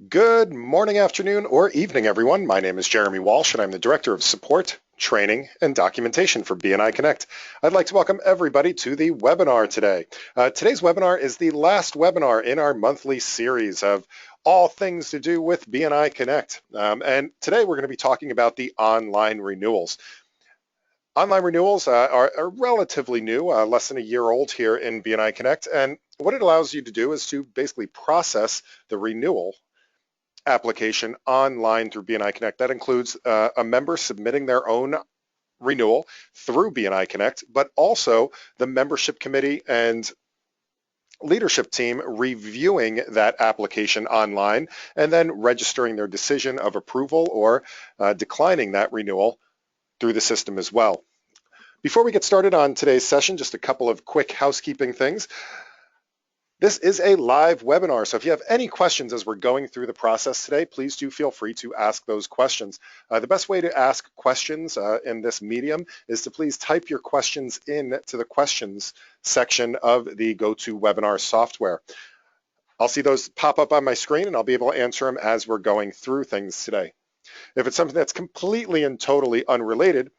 Good morning, afternoon, or evening, everyone. My name is Jeremy Walsh, and I'm the Director of Support, Training, and Documentation for BNI Connect. I'd like to welcome everybody to the webinar today. Today's webinar is the last webinar in our monthly series of all things to do with BNI Connect. And today we're going to be talking about the online renewals. Online renewals are relatively new, less than a year old here in BNI Connect, and what it allows you to do is to basically process the renewal application online through BNI Connect. That includes a member submitting their own renewal through BNI Connect, but also the membership committee and leadership team reviewing that application online and then registering their decision of approval or declining that renewal through the system as well. Before we get started on today's session, just a couple of quick housekeeping things. This is a live webinar, so if you have any questions as we're going through the process today, please do feel free to ask those questions. The best way to ask questions in this medium is to please type your questions in to the questions section of the GoToWebinar software. I'll see those pop up on my screen and I'll be able to answer them as we're going through things today. If it's something that's completely and totally unrelated,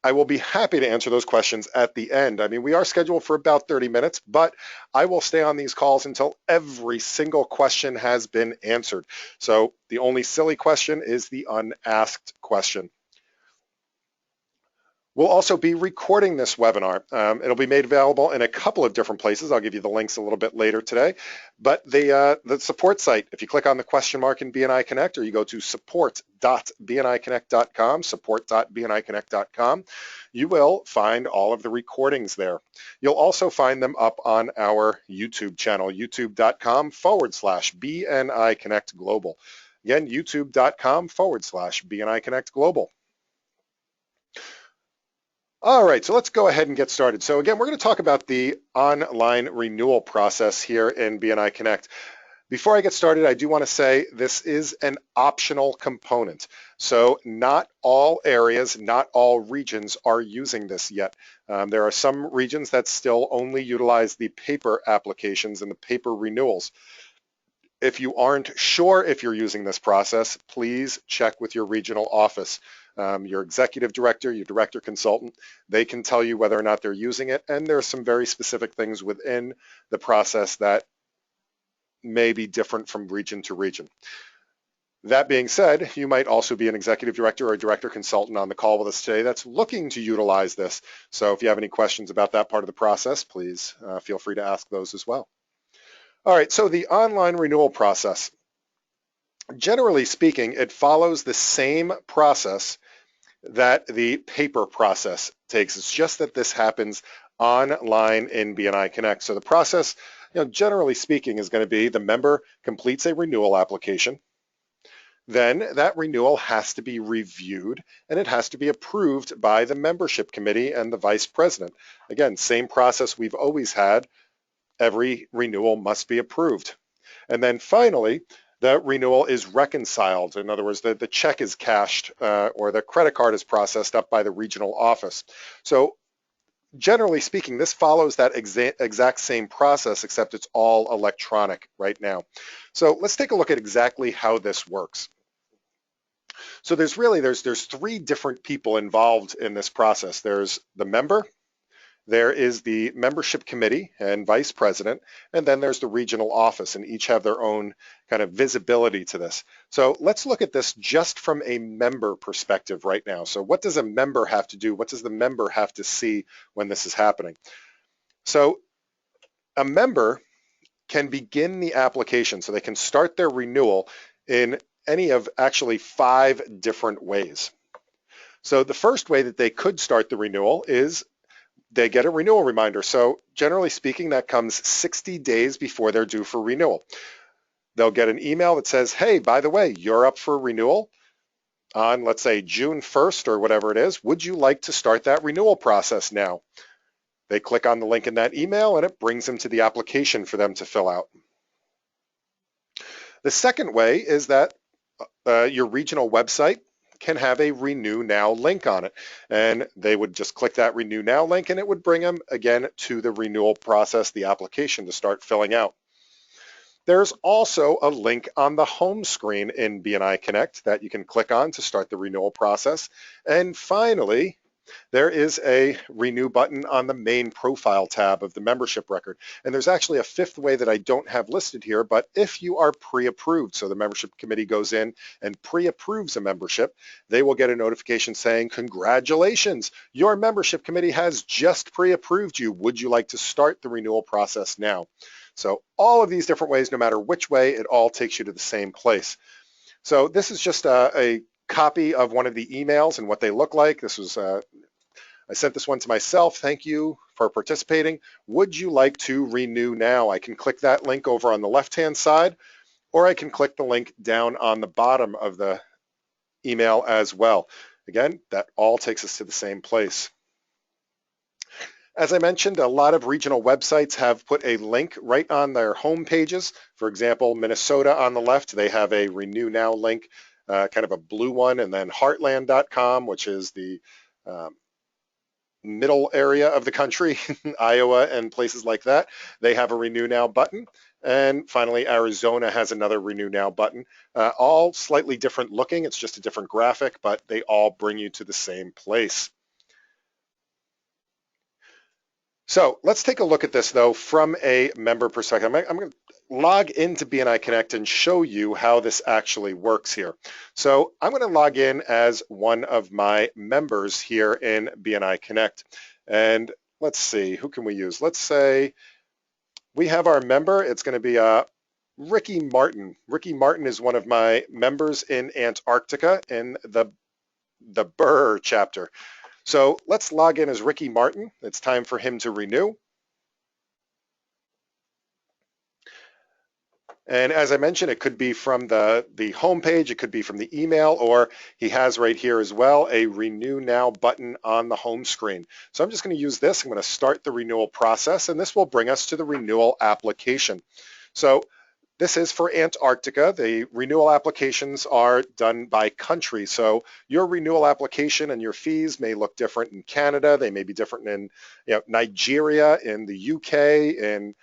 I will be happy to answer those questions at the end. I mean, we are scheduled for about 30 minutes, but I will stay on these calls until every single question has been answered. So the only silly question is the unasked question. We'll also be recording this webinar. It'll be made available in a couple of different places. I'll give you the links a little bit later today. But the support site, if you click on the question mark in BNI Connect, or you go to support.bniconnect.com, support.bniconnect.com, you will find all of the recordings there. You'll also find them up on our YouTube channel, youtube.com/BNI Connect Global. Again, youtube.com/BNI Connect Global. All right, so let's go ahead and get started. So again, we're going to talk about the online renewal process here in BNI Connect. Before I get started, I do want to say this is an optional component. So not all areas, not all regions are using this yet. There are some regions that still only utilize the paper applications and the paper renewals. If you aren't sure if you're using this process, please check with your regional office. Your executive director, your director consultant, they can tell you whether or not they're using it, and there are some very specific things within the process that may be different from region to region. That being said, you might also be an executive director or a director consultant on the call with us today that's looking to utilize this. So if you have any questions about that part of the process, please feel free to ask those as well. All right, so the online renewal process. Generally speaking, it follows the same process that the paper process takes. It's just that this happens online in BNI Connect. So the process, generally speaking, is going to be the member completes a renewal application. Then that renewal has to be reviewed and it has to be approved by the membership committee and the vice president. Again, same process we've always had. Every renewal must be approved. And then finally, the renewal is reconciled. In other words, the check is cashed or the credit card is processed up by the regional office. So generally speaking, this follows that exact same process, except it's all electronic right now. So let's take a look at exactly how this works. So there's three different people involved in this process. There's the member, there is the membership committee and vice president, and then there's the regional office, and each have their own kind of visibility to this. So let's look at this just from a member perspective right now. So what does a member have to do? What does the member have to see when this is happening? So a member can begin the application, so they can start their renewal in any of actually 5 different ways. So the first way that they could start the renewal is they get a renewal reminder. So generally speaking, that comes 60 days before they're due for renewal. They'll get an email that says, hey, by the way, you're up for renewal on, let's say, June 1st or whatever it is. Would you like to start that renewal process now? They click on the link in that email and it brings them to the application for them to fill out. The second way is that your regional website can have a Renew Now link on it. And they would just click that Renew Now link and it would bring them again to the renewal process, the application to start filling out. There's also a link on the home screen in BNI Connect that you can click on to start the renewal process. And finally, there is a renew button on the main profile tab of the membership record. And there's actually a fifth way that I don't have listed here, but if you are pre-approved, so the membership committee goes in and pre-approves a membership, they will get a notification saying, congratulations, your membership committee has just pre-approved you. Would you like to start the renewal process now? So all of these different ways, no matter which way, it all takes you to the same place. So this is just a copy of one of the emails and what they look like. This was, I sent this one to myself. Thank you for participating. Would you like to renew now? I can click that link over on the left-hand side, or I can click the link down on the bottom of the email as well. Again, that all takes us to the same place. As I mentioned, a lot of regional websites have put a link right on their home pages. For example, Minnesota on the left, they have a Renew Now link, kind of a blue one, and then heartland.com, which is the middle area of the country, Iowa and places like that, they have a Renew Now button. And finally, Arizona has another Renew Now button, all slightly different looking. It's just a different graphic, but they all bring you to the same place. So let's take a look at this, though, from a member perspective. I'm going to log into BNI Connect and show you how this actually works here. So I'm going to log in as one of my members here in BNI Connect. And let's see, who can we use? Let's say we have our member. It's going to be Ricky Martin. Ricky Martin is one of my members in Antarctica in the Burr chapter. So let's log in as Ricky Martin. It's time for him to renew. And as I mentioned, it could be from the home page, it could be from the email, or he has right here as well a Renew Now button on the home screen. So I'm just going to use this. I'm going to start the renewal process, and this will bring us to the renewal application. So this is for Antarctica. The renewal applications are done by country. So your renewal application and your fees may look different in Canada. They may be different in Nigeria, in the UK, in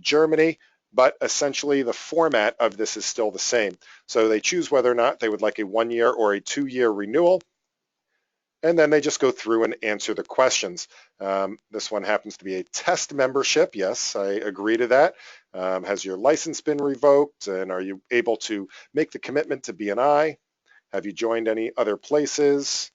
Germany. But essentially the format of this is still the same. So they choose whether or not they would like a 1-year or a 2-year renewal. And then they just go through and answer the questions. This one happens to be a test membership. Yes, I agree to that. Has your license been revoked? And are you able to make the commitment to BNI? Have you joined any other places?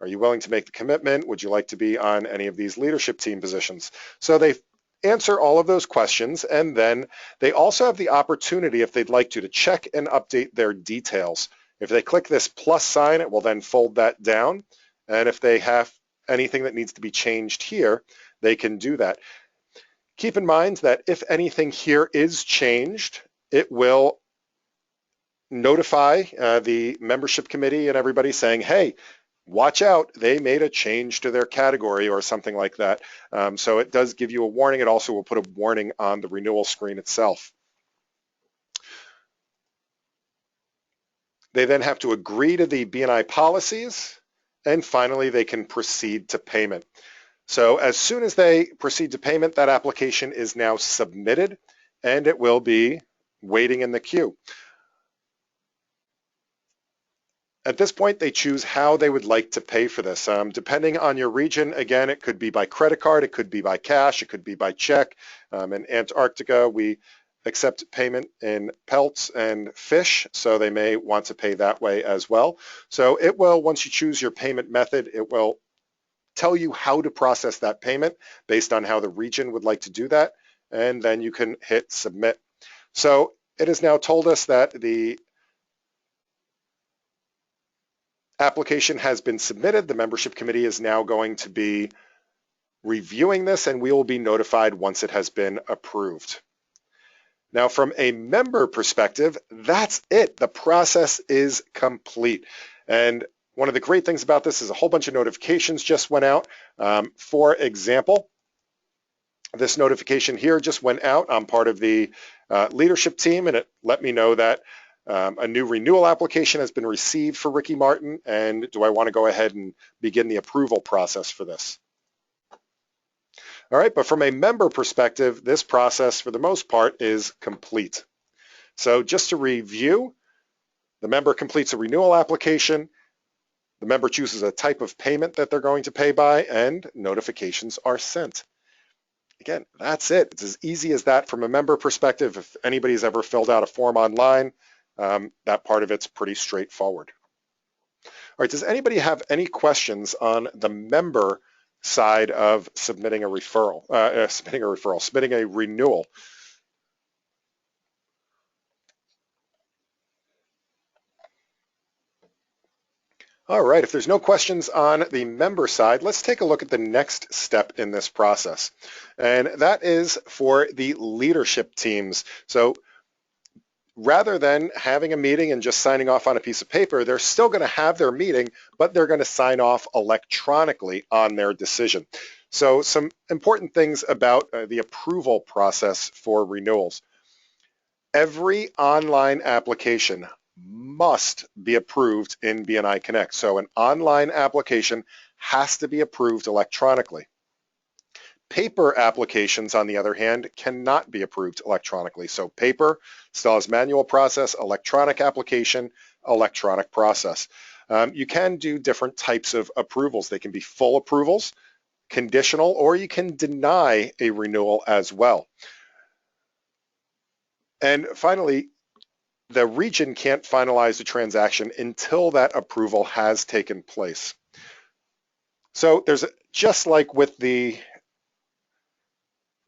Are you willing to make the commitment? Would you like to be on any of these leadership team positions? So they answer all of those questions, and then they also have the opportunity, if they'd like to check and update their details. If they click this plus sign, it will then fold that down. And if they have anything that needs to be changed here, they can do that. Keep in mind that if anything here is changed, it will notify the membership committee and everybody saying, hey, watch out, they made a change to their category or something like that. So it does give you a warning. It also will put a warning on the renewal screen itself. They then have to agree to the BNI policies, and finally they can proceed to payment. So as soon as they proceed to payment, that application is now submitted and it will be waiting in the queue. At this point, they choose how they would like to pay for this. Depending on your region, again, it could be by credit card, it could be by cash, it could be by check. In Antarctica, we accept payment in pelts and fish, so they may want to pay that way as well. So it will, once you choose your payment method, it will tell you how to process that payment based on how the region would like to do that, and then you can hit submit. So it has now told us that the application has been submitted. The membership committee is now going to be reviewing this, and we will be notified once it has been approved. Now, from a member perspective, that's it. The process is complete. And one of the great things about this is a whole bunch of notifications just went out. For example, this notification here just went out. I'm part of the leadership team, and it let me know that a new renewal application has been received for Ricky Martin, and do I want to go ahead and begin the approval process for this? All right, but from a member perspective, this process for the most part is complete. So just to review, the member completes a renewal application, the member chooses a type of payment that they're going to pay by, and notifications are sent. Again, that's it. It's as easy as that from a member perspective. If anybody's ever filled out a form online, that part of it's pretty straightforward. All right, does anybody have any questions on the member side of submitting a renewal? All right, if there's no questions on the member side, let's take a look at the next step in this process. And that is for the leadership teams. So rather than having a meeting and just signing off on a piece of paper, they're still going to have their meeting, but they're going to sign off electronically on their decision. So some important things about the approval process for renewals. Every online application must be approved in BNI Connect. So an online application has to be approved electronically. Paper applications, on the other hand, cannot be approved electronically. So paper still has manual process, electronic application, electronic process. You can do different types of approvals. They can be full approvals, conditional, or you can deny a renewal as well. And finally, the region can't finalize the transaction until that approval has taken place. So there's, just like with the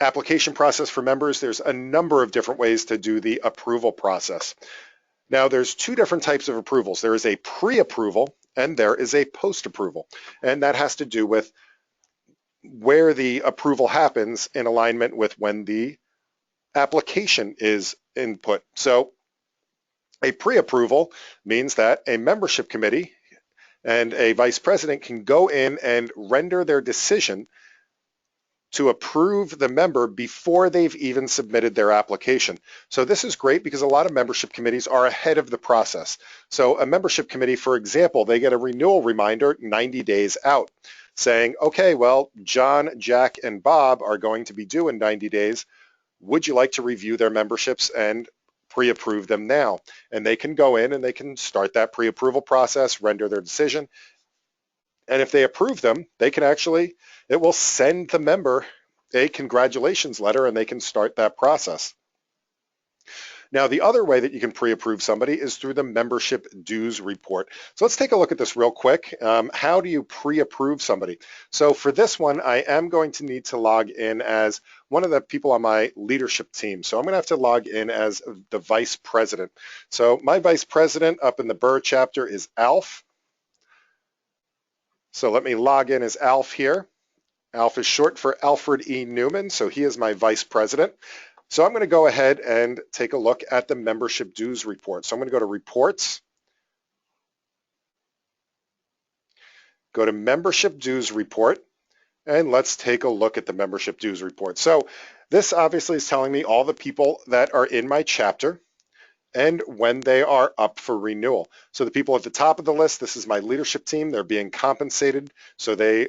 application process for members, there's a number of different ways to do the approval process. Now, there's two different types of approvals. There is a pre-approval and there is a post-approval. And that has to do with where the approval happens in alignment with when the application is input. So a pre-approval means that a membership committee and a vice president can go in and render their decision to approve the member before they've even submitted their application. So this is great because a lot of membership committees are ahead of the process. So a membership committee, for example, they get a renewal reminder 90 days out saying, okay, well, John, Jack, and Bob are going to be due in 90 days. Would you like to review their memberships and pre-approve them now? And they can go in and they can start that pre-approval process, render their decision. And if they approve them, they can actually, it will send the member a congratulations letter and they can start that process. Now, the other way that you can pre-approve somebody is through the membership dues report. So let's take a look at this real quick. How do you pre-approve somebody? So for this one, I am going to need to log in as one of the people on my leadership team. So I'm going to have to log in as the vice president. So my vice president up in the Burr chapter is Alf. So let me log in as Alf here. Alf is short for Alfred E. Newman, so he is my vice president. So I'm going to go ahead and take a look at the membership dues report. So I'm going to go to reports, go to membership dues report, and let's take a look at the membership dues report. So this obviously is telling me all the people that are in my chapter and when they are up for renewal. So the people at the top of the list, this is my leadership team, they're being compensated, so they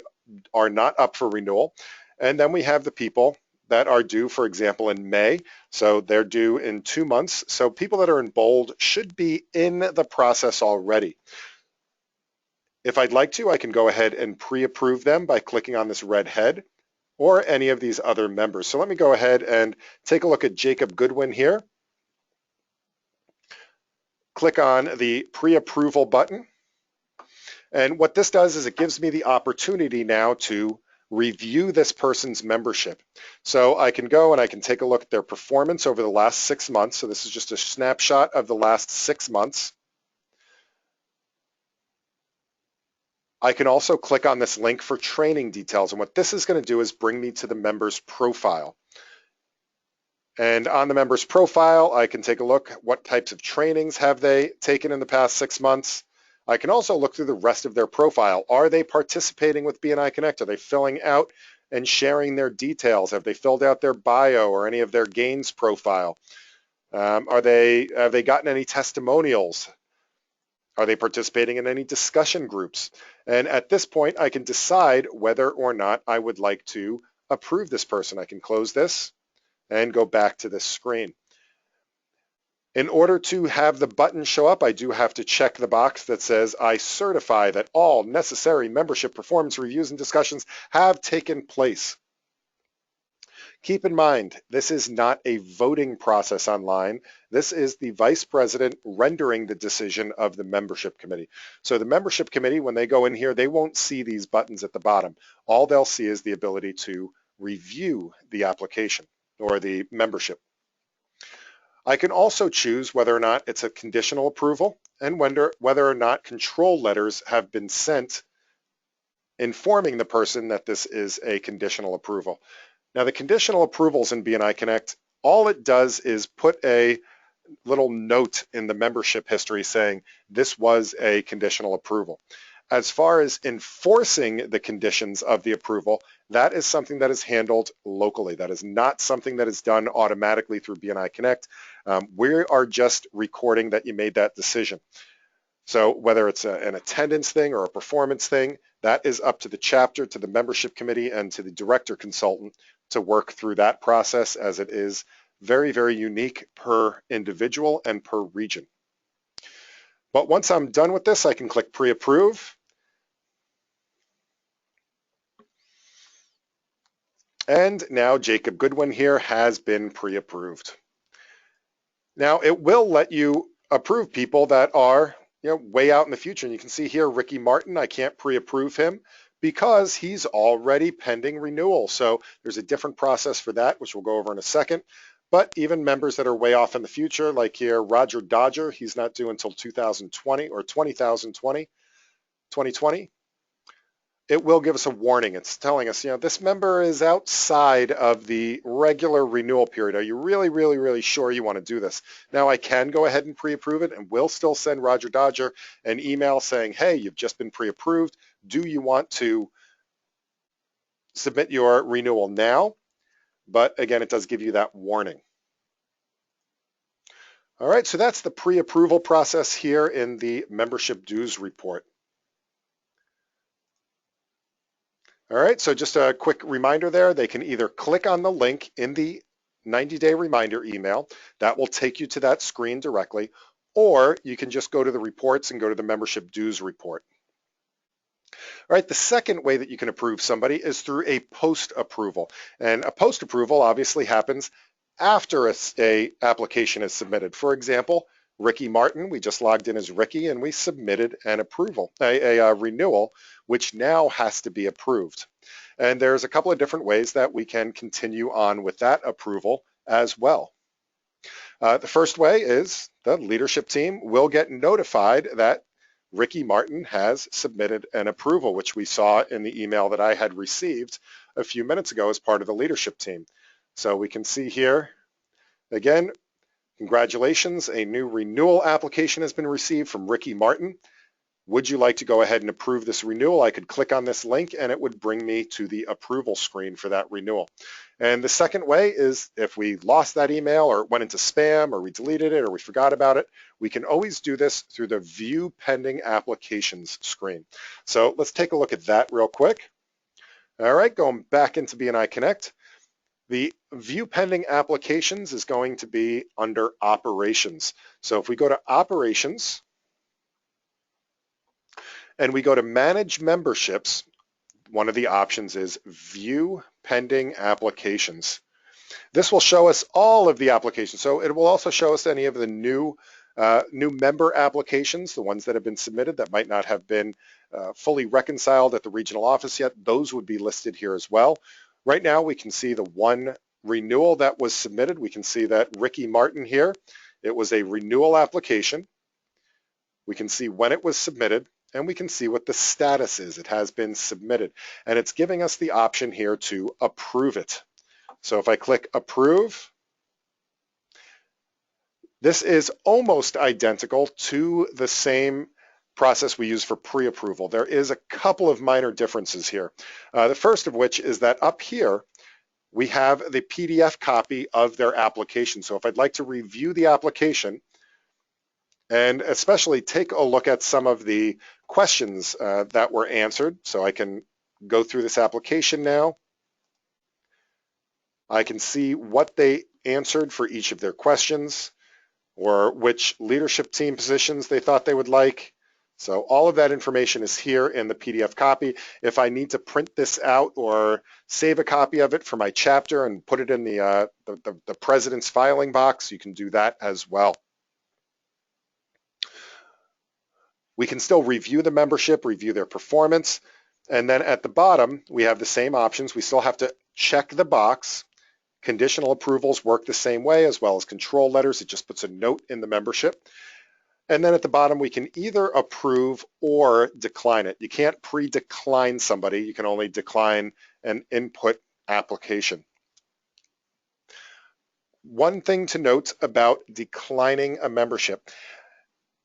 are not up for renewal. And then we have the people that are due, for example, in May. So they're due in 2 months. So people that are in bold should be in the process already. If I'd like to, I can go ahead and pre-approve them by clicking on this red head or any of these other members. So let me go ahead and take a look at Jacob Goodwin here. Click on the pre-approval button. And what this does is it gives me the opportunity now to review this person's membership. So I can go and I can take a look at their performance over the last 6 months. So this is just a snapshot of the last 6 months. I can also click on this link for training details. And what this is going to do is bring me to the member's profile. And on the member's profile, I can take a look at what types of trainings have they taken in the past 6 months. I can also look through the rest of their profile. Are they participating with BNI Connect? Are they filling out and sharing their details? Have they filled out their bio or any of their gains profile? Have they gotten any testimonials? Are they participating in any discussion groups? And at this point, I can decide whether or not I would like to approve this person. I can close this and go back to this screen. In order to have the button show up, I do have to check the box that says, I certify that all necessary membership performance reviews and discussions have taken place. Keep in mind, this is not a voting process online. This is the vice president rendering the decision of the membership committee. So the membership committee, when they go in here, they won't see these buttons at the bottom. All they'll see is the ability to review the application or the membership. I can also choose whether or not it's a conditional approval and whether or not control letters have been sent informing the person that this is a conditional approval. Now, the conditional approvals in BNI Connect, all it does is put a little note in the membership history saying this was a conditional approval. As far as enforcing the conditions of the approval, that is something that is handled locally. That is not something that is done automatically through BNI Connect. We are just recording that you made that decision. So whether it's an attendance thing or a performance thing, that is up to the chapter, to the membership committee, and to the director consultant to work through that process, as it is very, very unique per individual and per region. But once I'm done with this, I can click pre-approve. And now Jacob Goodwin here has been pre-approved. Now it will let you approve people that are way out in the future. And you can see here, Ricky Martin, I can't pre-approve him because he's already pending renewal. So there's a different process for that, which we'll go over in a second. But even members that are way off in the future, like here, Roger Dodger, he's not due until 2020 or 2020. It will give us a warning. It's telling us, this member is outside of the regular renewal period. Are you really, really, really sure you want to do this? Now, I can go ahead and pre-approve it, and will still send Roger Dodger an email saying, hey, you've just been pre-approved. Do you want to submit your renewal now? But again, it does give you that warning. All right, so that's the pre-approval process here in the membership dues report. All right, so just a quick reminder there, they can either click on the link in the 90-day reminder email, that will take you to that screen directly, or you can just go to the reports and go to the membership dues report. All right, the second way that you can approve somebody is through a post-approval. And a post-approval obviously happens after a application is submitted. For example, Ricky Martin, we just logged in as Ricky and we submitted an approval, a renewal, which now has to be approved. And there's a couple of different ways that we can continue on with that approval as well. The first way is the leadership team will get notified that Ricky Martin has submitted an approval, which we saw in the email that I had received a few minutes ago as part of the leadership team. So we can see here, again, congratulations, a new renewal application has been received from Ricky Martin. Would you like to go ahead and approve this renewal? I could click on this link and it would bring me to the approval screen for that renewal. And the second way is if we lost that email or it went into spam or we deleted it or we forgot about it, we can always do this through the View Pending Applications screen. So let's take a look at that real quick. All right, going back into BNI Connect. The View Pending Applications is going to be under Operations. So if we go to Operations and we go to Manage Memberships, one of the options is View Pending Applications. This will show us all of the applications. So it will also show us any of the new member applications, the ones that have been submitted that might not have been fully reconciled at the regional office yet. Those would be listed here as well. Right now, we can see the one renewal that was submitted. We can see that Ricky Martin here, it was a renewal application. We can see when it was submitted, and we can see what the status is. It has been submitted, and it's giving us the option here to approve it. So if I click approve, this is almost identical to the same process we use for pre-approval. There is a couple of minor differences here. The first of which is that up here, we have the PDF copy of their application. So if I'd like to review the application and especially take a look at some of the questions that were answered, so I can go through this application now. I can see what they answered for each of their questions or which leadership team positions they thought they would like. So all of that information is here in the PDF copy. If I need to print this out or save a copy of it for my chapter and put it in the president's filing box, you can do that as well. We can still review the membership, review their performance, and then at the bottom, we have the same options. We still have to check the box. Conditional approvals work the same way, as well as control letters. It just puts a note in the membership. And then at the bottom, we can either approve or decline it. You can't pre-decline somebody. You can only decline an input application. One thing to note about declining a membership: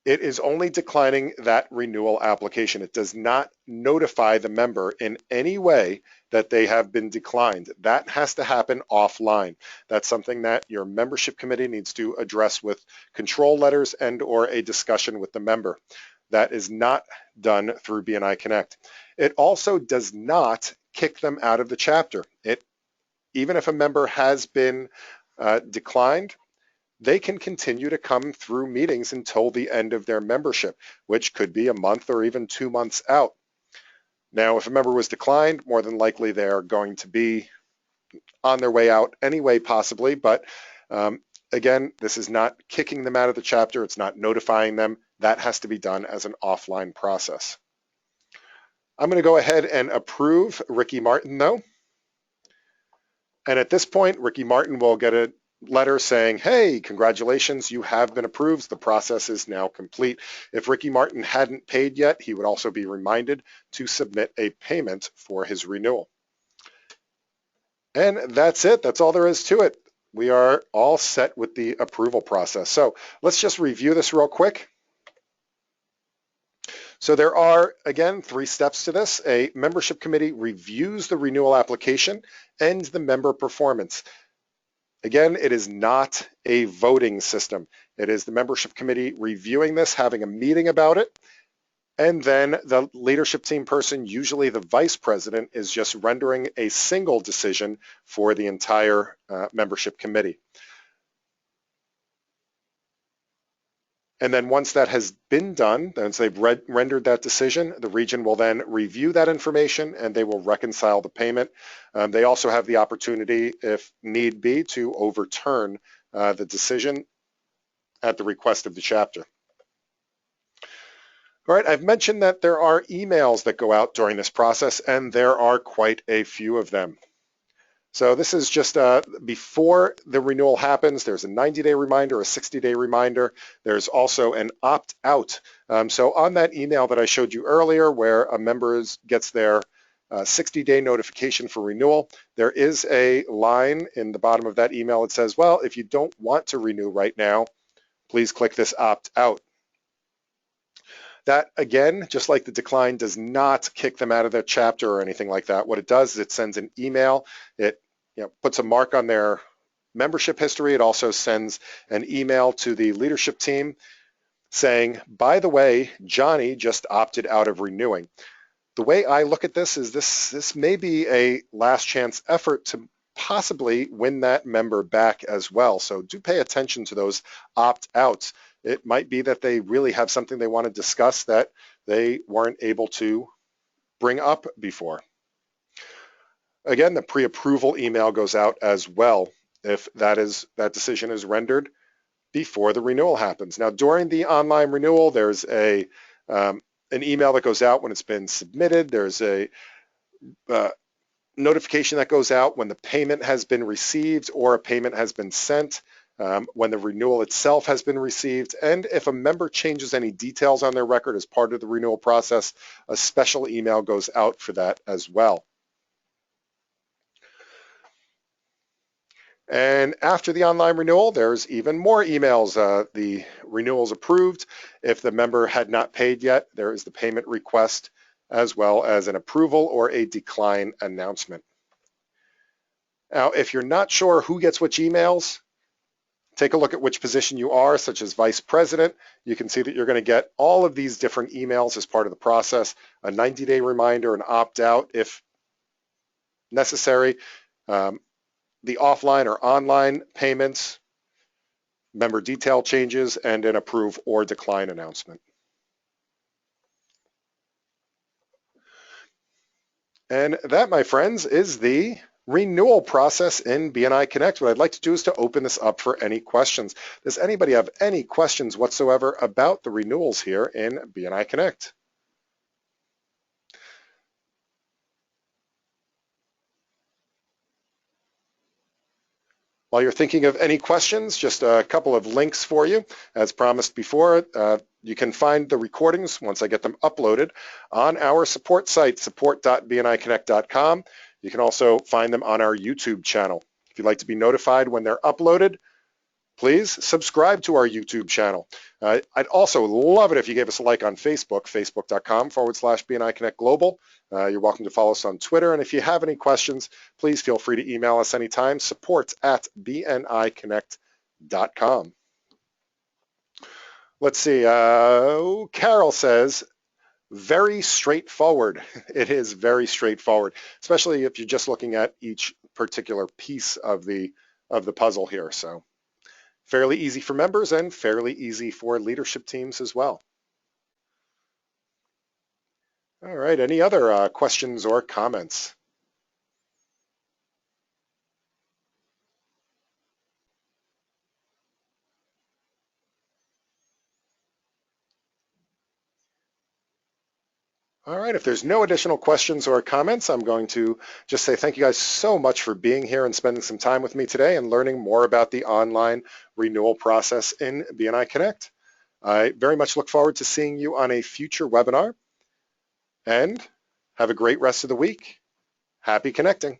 it is only declining that renewal application. It does not notify the member in any way that they have been declined. That has to happen offline. That's something that your membership committee needs to address with control letters and or a discussion with the member. That is not done through BNI Connect. It also does not kick them out of the chapter. Even if a member has been declined, they can continue to come through meetings until the end of their membership, which could be a month or even 2 months out. Now, if a member was declined, more than likely they're going to be on their way out anyway, possibly, but again, this is not kicking them out of the chapter. It's not notifying them. That has to be done as an offline process. I'm going to go ahead and approve Ricky Martin, though. And at this point, Ricky Martin will get a letter saying, hey, congratulations, you have been approved. The process is now complete. If Ricky Martin hadn't paid yet, he would also be reminded to submit a payment for his renewal. And that's it. That's all there is to it. We are all set with the approval process. So let's just review this real quick. So there are, again, 3 steps to this. A membership committee reviews the renewal application and the member performance. Again, it is not a voting system. It is the membership committee reviewing this, having a meeting about it, and then the leadership team person, usually the vice president, is just rendering a single decision for the entire membership committee. And then once that has been done, once they've rendered that decision, the region will then review that information and they will reconcile the payment. They also have the opportunity, if need be, to overturn the decision at the request of the chapter. All right, I've mentioned that there are emails that go out during this process, and there are quite a few of them. So this is just before the renewal happens. There's a 90-day reminder, a 60-day reminder. There's also an opt-out. So on that email that I showed you earlier, where a member gets their 60-day notification for renewal, there is a line in the bottom of that email that says, well, if you don't want to renew right now, please click this opt-out. That, again, just like the decline, does not kick them out of their chapter or anything like that. What it does is it sends an email. It puts a mark on their membership history. It also sends an email to the leadership team saying, by the way, Johnny just opted out of renewing. The way I look at this is this may be a last chance effort to possibly win that member back as well. So do pay attention to those opt-outs. It might be that they really have something they want to discuss that they weren't able to bring up before. Again, the pre-approval email goes out as well if that decision is rendered before the renewal happens. Now, during the online renewal, there's an email that goes out when it's been submitted. There's a notification that goes out when the payment has been received or a payment has been sent, when the renewal itself has been received, and if a member changes any details on their record as part of the renewal process, a special email goes out for that as well. And after the online renewal, there's even more emails. The renewal is approved. If the member had not paid yet, there is the payment request, as well as an approval or a decline announcement. Now, if you're not sure who gets which emails, take a look at which position you are, such as vice president. You can see that you're going to get all of these different emails as part of the process, a 90-day reminder, an opt-out if necessary. the offline or online payments, member detail changes, and an approve or decline announcement. And that, my friends, is the renewal process in BNI Connect. What I'd like to do is to open this up for any questions. Does anybody have any questions whatsoever about the renewals here in BNI Connect? While you're thinking of any questions, just a couple of links for you. As promised before, you can find the recordings once I get them uploaded on our support site, support.bniconnect.com. You can also find them on our YouTube channel. If you'd like to be notified when they're uploaded, please subscribe to our YouTube channel. I'd also love it if you gave us a like on Facebook, facebook.com/BNI Connect Global. You're welcome to follow us on Twitter. And if you have any questions, please feel free to email us anytime, support@bniconnect.com. Let's see. Carol says, very straightforward. It is very straightforward, especially if you're just looking at each particular piece of the puzzle here. So fairly easy for members and fairly easy for leadership teams as well. All right, any other questions or comments? All right, if there's no additional questions or comments, I'm going to just say thank you guys so much for being here and spending some time with me today and learning more about the online renewal process in BNI Connect. I very much look forward to seeing you on a future webinar, and have a great rest of the week. Happy connecting.